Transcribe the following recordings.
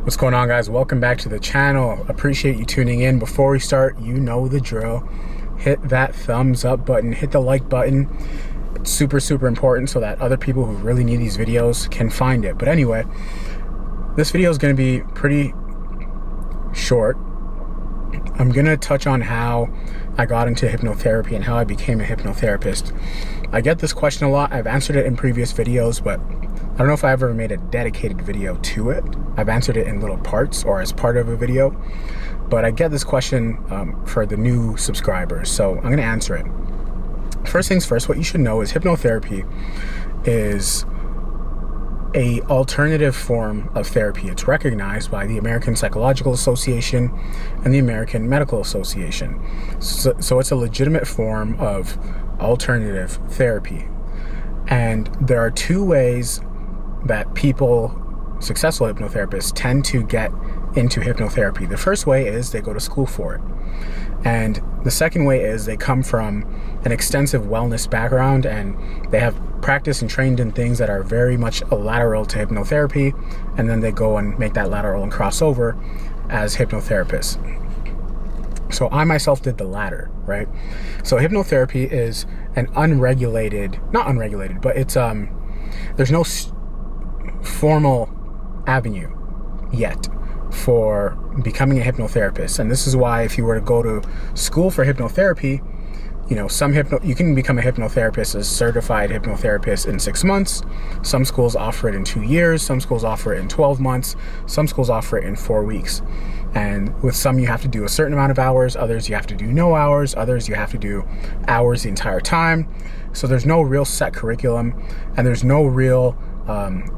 What's going on, guys? Welcome back to the channel. Appreciate you tuning in. Before we start, you know the drill. Hit that thumbs up button, hit the like button. It's super important so that other people who really need these videos can find it. But anyway, this video is going to be pretty short. I'm going to touch on how I got into hypnotherapy and how I became a hypnotherapist. I get this question a lot. I've answered it in previous videos, but I don't know if I ever made a dedicated video to it. I've answered it in little parts or as part of a video, but I get this question for the new subscribers, so I'm going to answer it. First things first, what you should know is hypnotherapy is a alternative form of therapy. It's recognized by the American Psychological Association and the American Medical Association. So it's a legitimate form of alternative therapy. And there are two ways that successful hypnotherapists tend to get into hypnotherapy. The first way is they go to school for it. And the second way is they come from an extensive wellness background and they have practiced and trained in things that are very much lateral to hypnotherapy, and then they go and make that lateral and cross over as hypnotherapists. So I myself did the latter, right? So hypnotherapy is an not unregulated, but it's there's no formal avenue yet for becoming a hypnotherapist. And this is why if you were to go to school for hypnotherapy, you can become a hypnotherapist, a certified hypnotherapist, in 6 months. Some schools offer it in 2 years. Some schools offer it in 12 months. Some schools offer it in 4 weeks. And with some, you have to do a certain amount of hours. Others, you have to do no hours. Others, you have to do hours the entire time. So there's no real set curriculum, and there's no real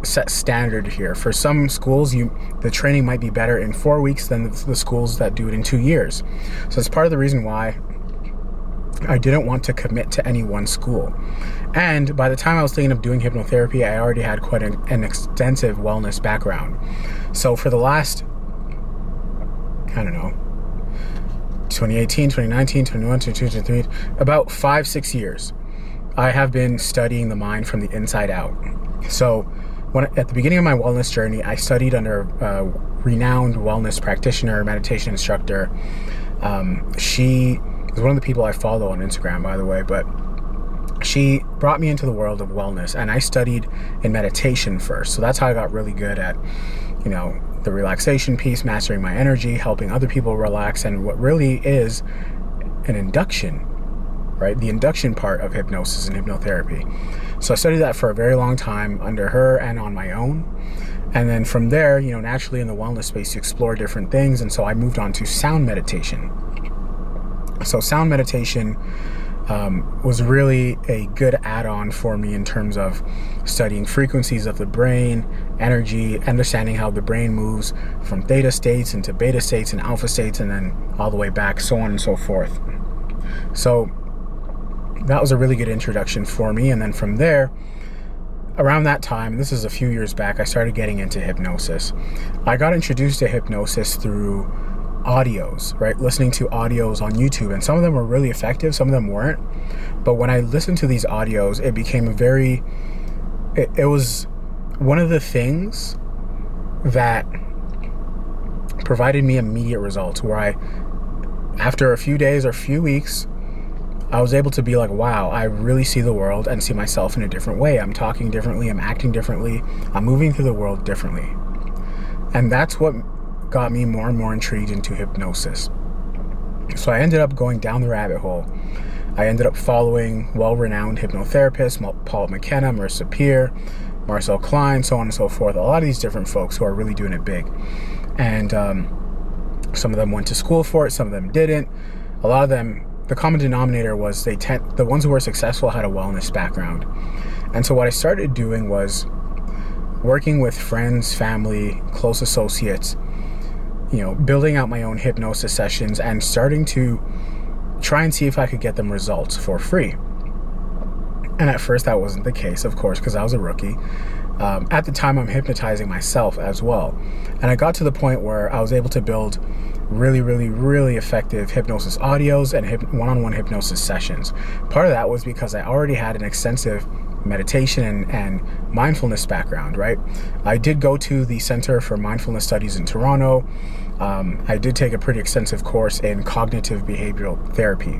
set standard here. For some schools, the training might be better in 4 weeks than the schools that do it in 2 years. So it's part of the reason why I didn't want to commit to any one school. And by the time I was thinking of doing hypnotherapy, I already had quite an extensive wellness background. So for the last, 2018, 2019, 21, 22, 23, about 5-6 years, I have been studying the mind from the inside out. So at the beginning of my wellness journey, I studied under a renowned wellness practitioner, meditation instructor. She is one of the people I follow on Instagram, by the way, but she brought me into the world of wellness, and I studied in meditation first. So that's how I got really good at, the relaxation piece, mastering my energy, helping other people relax, and what really is an induction, right? The induction part of hypnosis and hypnotherapy. So I studied that for a very long time under her and on my own. And then from there, naturally in the wellness space, you explore different things. And so I moved on to sound meditation. So sound meditation was really a good add-on for me in terms of studying frequencies of the brain, energy, understanding how the brain moves from theta states into beta states and alpha states, and then all the way back, so on and so forth. So that was a really good introduction for me. And then from there, around that time, this is a few years back, I started getting into hypnosis. I got introduced to hypnosis through audios, right? Listening to audios on YouTube, and some of them were really effective, some of them weren't. But when I listened to these audios, it became it was one of the things that provided me immediate results, where after a few days or few weeks, I was able to be like, wow, I really see the world and see myself in a different way. I'm talking differently, I'm acting differently, I'm moving through the world differently. And that's what got me more and more intrigued into hypnosis. So I ended up going down the rabbit hole. I ended up following well-renowned hypnotherapists, Paul McKenna, Marissa Peer, Marcel Klein, so on and so forth. A lot of these different folks who are really doing it big. And some of them went to school for it, some of them didn't. A lot of them, the common denominator was the ones who were successful had a wellness background. And so what I started doing was working with friends, family, close associates, building out my own hypnosis sessions and starting to try and see if I could get them results for free. And at first that wasn't the case, of course, because I was a rookie. At the time, I'm hypnotizing myself as well. And I got to the point where I was able to build really effective hypnosis audios and one-on-one hypnosis sessions. Part of that was because I already had an extensive meditation and mindfulness background, right? I did go to the Center for Mindfulness Studies in Toronto. I did take a pretty extensive course in cognitive behavioral therapy.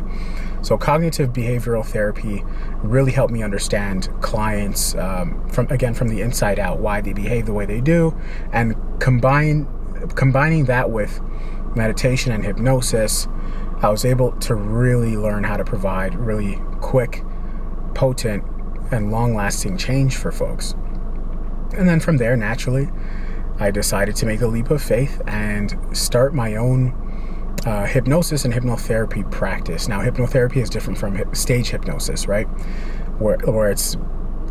So cognitive behavioral therapy really helped me understand clients from the inside out, why they behave the way they do, and combining that with meditation and hypnosis, I was able to really learn how to provide really quick, potent, and long-lasting change for folks. And then from there, naturally, I decided to make a leap of faith and start my own hypnosis and hypnotherapy practice. Now, hypnotherapy is different from stage hypnosis, right? Where it's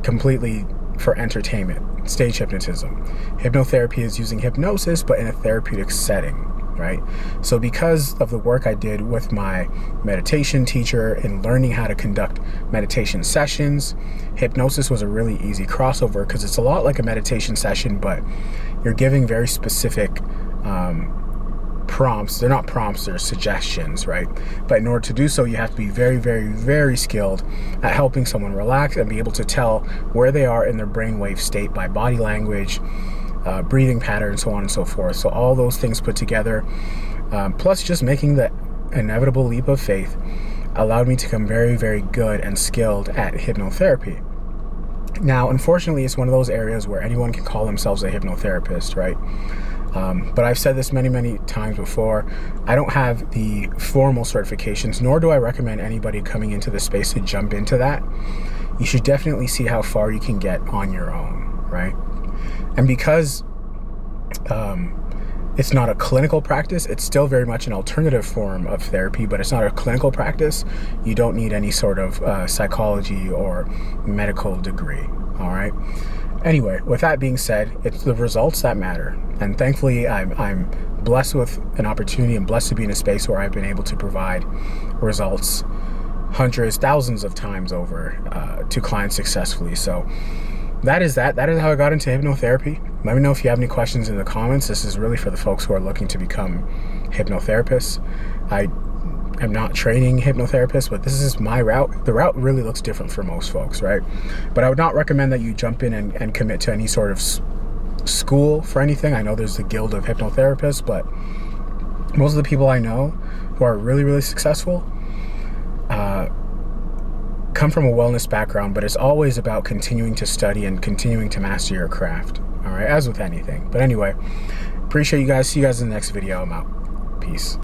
completely for entertainment, stage hypnotism. Hypnotherapy is using hypnosis, but in a therapeutic setting, right? So because of the work I did with my meditation teacher in learning how to conduct meditation sessions, hypnosis was a really easy crossover because it's a lot like a meditation session, but you're giving very specific prompts. They're not prompts, they're suggestions, right? But in order to do so, you have to be very, very, very skilled at helping someone relax and be able to tell where they are in their brainwave state by body language, breathing patterns, so on and so forth. So all those things put together, plus just making the inevitable leap of faith, allowed me to become very, very good and skilled at hypnotherapy. Now, unfortunately, it's one of those areas where anyone can call themselves a hypnotherapist, right? But I've said this many, many times before. I don't have the formal certifications, nor do I recommend anybody coming into the space to jump into that. You should definitely see how far you can get on your own, right? And because it's not a clinical practice, it's still very much an alternative form of therapy, but it's not a clinical practice. You don't need any sort of psychology or medical degree, all right? Anyway, with that being said, it's the results that matter. And thankfully, I'm blessed with an opportunity and blessed to be in a space where I've been able to provide results hundreds, thousands of times over to clients successfully. So that is how I got into hypnotherapy. Let me know if you have any questions in the comments. This is really for the folks who are looking to become hypnotherapists. I'm not training hypnotherapists, but this is my route. The route really looks different for most folks, right? But I would not recommend that you jump in and commit to any sort of school for anything. I know there's the Guild of Hypnotherapists, but most of the people I know who are really, really successful come from a wellness background, but it's always about continuing to study and continuing to master your craft, all right, as with anything. But anyway, appreciate you guys. See you guys in the next video. I'm out. Peace.